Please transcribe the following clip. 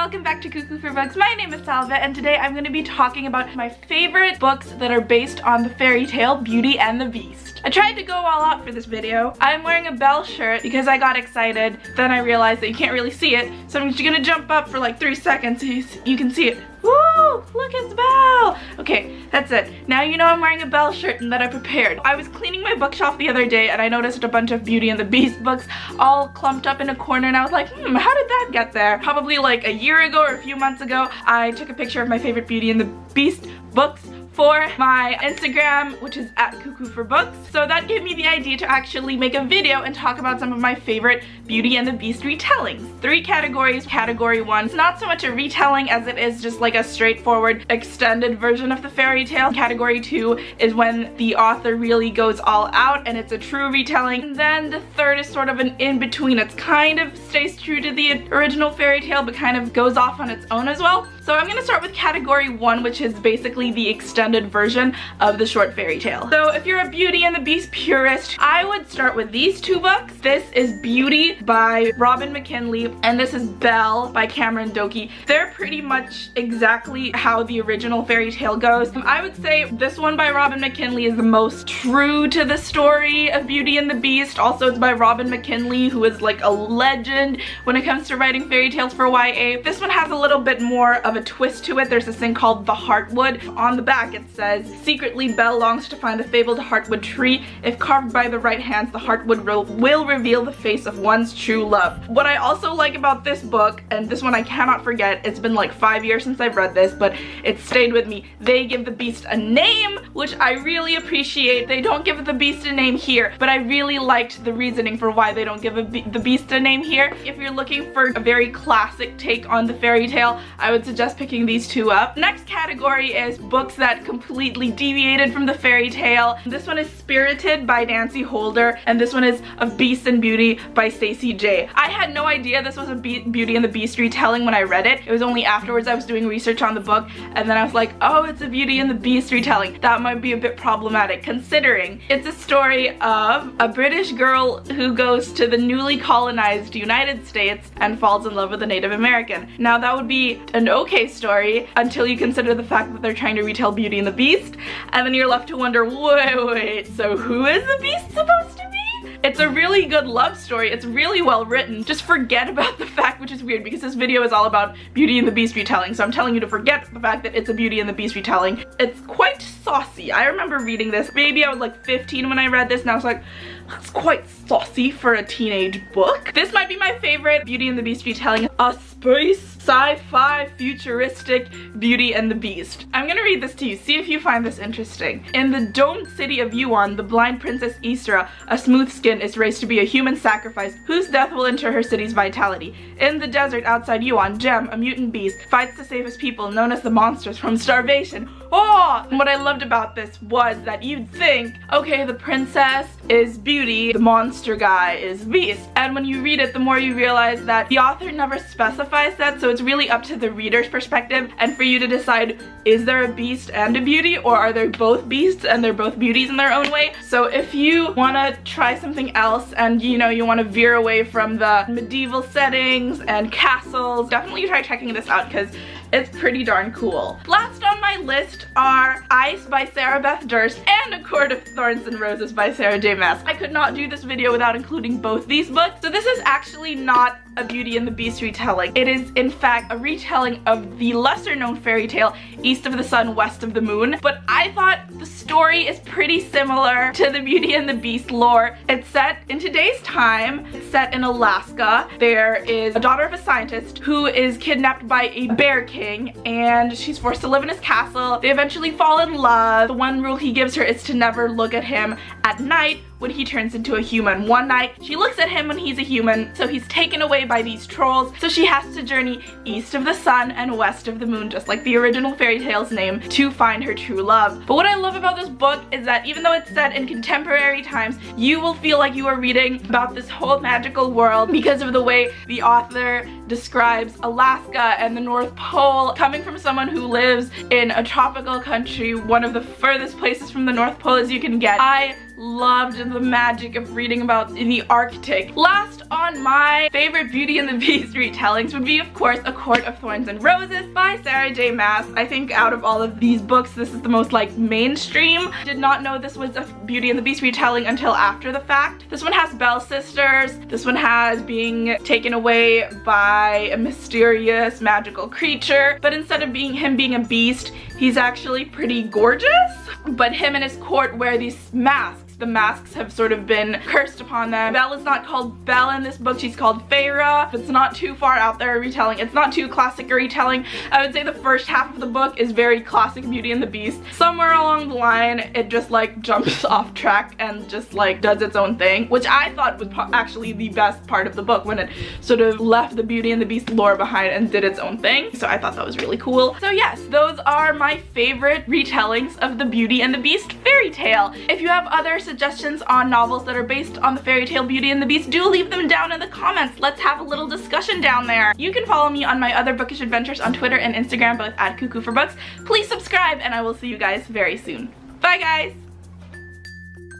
welcome back to Cuckoo for Books. My name is Salva and today I'm going to be talking about my favorite books that are based on the fairy tale Beauty and the Beast. I tried to go all out for this video. I'm wearing a Belle shirt because I got excited, then I realized that you can't really see it, so I'm just going to jump up for like 3 seconds so you can see it. Woo! Look, it's Belle! Okay, that's it. Now you know I'm wearing a Belle shirt and that I prepared. I was cleaning my bookshelf the other day and I noticed a bunch of Beauty and the Beast books all clumped up in a corner and I was like, how did that get there? Probably like a year ago or a few months ago, I took a picture of my favorite Beauty and the Beast books for my Instagram, which is at Cuckoo for Books. So that gave me the idea to actually make a video and talk about some of my favorite Beauty and the Beast retellings. 3 categories. Category 1 is not so much a retelling as it is just like a straightforward extended version of the fairy tale. Category 2 is when the author really goes all out and it's a true retelling. And then the third is sort of an in-between. It kind of stays true to the original fairy tale but kind of goes off on its own as well. So I'm gonna start with category 1, which is basically the extended version of the short fairy tale. So if you're a Beauty and the Beast purist, I would start with these 2 books. This is Beauty by Robin McKinley and this is Belle by Cameron Doki. They're pretty much exactly how the original fairy tale goes. I would say this one by Robin McKinley is the most true to the story of Beauty and the Beast. Also, it's by Robin McKinley, who is like a legend when it comes to writing fairy tales for YA. This one has a little bit more of a twist to it. There's this thing called the Heartwood. On the back it says, secretly Belle longs to find the fabled Heartwood tree. If carved by the right hands, the Heartwood will reveal the face of one's true love. What I also like about this book, and this one I cannot forget, it's been like 5 years since I've read this, but it stayed with me. They give the beast a name, which I really appreciate. They don't give the beast a name here, but I really liked the reasoning for why they don't give the beast a name here. If you're looking for a very classic take on the fairy tale, I would suggest picking these 2 up. Next category is books that completely deviated from the fairy tale. This one is Spirited by Nancy Holder, and this one is Of Beast and Beauty by Stacey J. I had no idea this was a Beauty and the Beast retelling when I read it. It was only afterwards I was doing research on the book, and then I was like, oh, it's a Beauty and the Beast retelling. That might be a bit problematic, considering it's a story of a British girl who goes to the newly colonized United States and falls in love with a Native American. Now that would be an okay story until you consider the fact that they're trying to retell Beauty and the Beast, and then you're left to wonder, wait, so who is the Beast supposed to be? It's a really good love story. It's really well written. Just forget about the fact, which is weird because this video is all about Beauty and the Beast retelling, so I'm telling you to forget the fact that it's a Beauty and the Beast retelling. It's quite saucy. I remember reading this. Maybe I was like 15 when I read this, and I was like, that's quite saucy for a teenage book. This might be my favorite Beauty and the Beast retelling. A space sci-fi futuristic Beauty and the Beast. I'm gonna read this to you, see if you find this interesting. In the domed city of Yuan, the blind princess Isra, a smooth skin, is raised to be a human sacrifice whose death will enter her city's vitality. In the desert outside Yuan, Jem, a mutant beast, fights to save his people, known as the monsters, from starvation. Oh! And what I loved about this was that you'd think, okay, the princess is Beauty, the monster guy is Beast. And when you read it, the more you realize that the author never specifies that, so it's really up to the reader's perspective and for you to decide, is there a Beast and a Beauty, or are there both Beasts and they're both Beauties in their own way? So if you want to try something else and you want to veer away from the medieval settings and castles, definitely try checking this out because it's pretty darn cool. Last on my list are Ice by Sarah Beth Durst and A Court of Thorns and Roses by Sarah J. Maas. I could not do this video without including both these books. So this is actually not a Beauty and the Beast retelling. It is in fact a retelling of the lesser known fairy tale East of the Sun, West of the Moon. But I thought the story is pretty similar to the Beauty and the Beast lore. It's set in today's time. It's set in Alaska. There is a daughter of a scientist who is kidnapped by a bear king and she's forced to live in his castle. They eventually fall in love. The one rule he gives her is to never look at him at night when he turns into a human. One night, she looks at him when he's a human, so he's taken away by these trolls, so she has to journey east of the sun and west of the moon, just like the original fairy tale's name, to find her true love. But what I love about this book is that even though it's set in contemporary times, you will feel like you are reading about this whole magical world because of the way the author describes Alaska and the North Pole, coming from someone who lives in a tropical country, one of the furthest places from the North Pole as you can get. I loved the magic of reading about in the Arctic. Last on my favorite Beauty and the Beast retellings would be, of course, A Court of Thorns and Roses by Sarah J. Maas. I think out of all of these books, this is the most like mainstream. Did not know this was a Beauty and the Beast retelling until after the fact. This one has Belle sisters. This one has being taken away by a mysterious magical creature, but instead of him being a beast, he's actually pretty gorgeous. But him and his court wear these masks. The masks have sort of been cursed upon them. Belle is not called Belle in this book, she's called Feyre. It's not too far out there retelling. It's not too classic a retelling. I would say the first half of the book is very classic Beauty and the Beast. Somewhere along the line, it just like jumps off track and just like does its own thing, which I thought was actually the best part of the book, when it sort of left the Beauty and the Beast lore behind and did its own thing. So I thought that was really cool. So yes, those are my favorite retellings of the Beauty and the Beast fairy tale. If you have other suggestions on novels that are based on the fairy tale Beauty and the Beast, do leave them down in the comments. Let's have a little discussion down there. You can follow me on my other bookish adventures on Twitter and Instagram, both at Cuckoo for Books. Please subscribe, and I will see you guys very soon. Bye guys!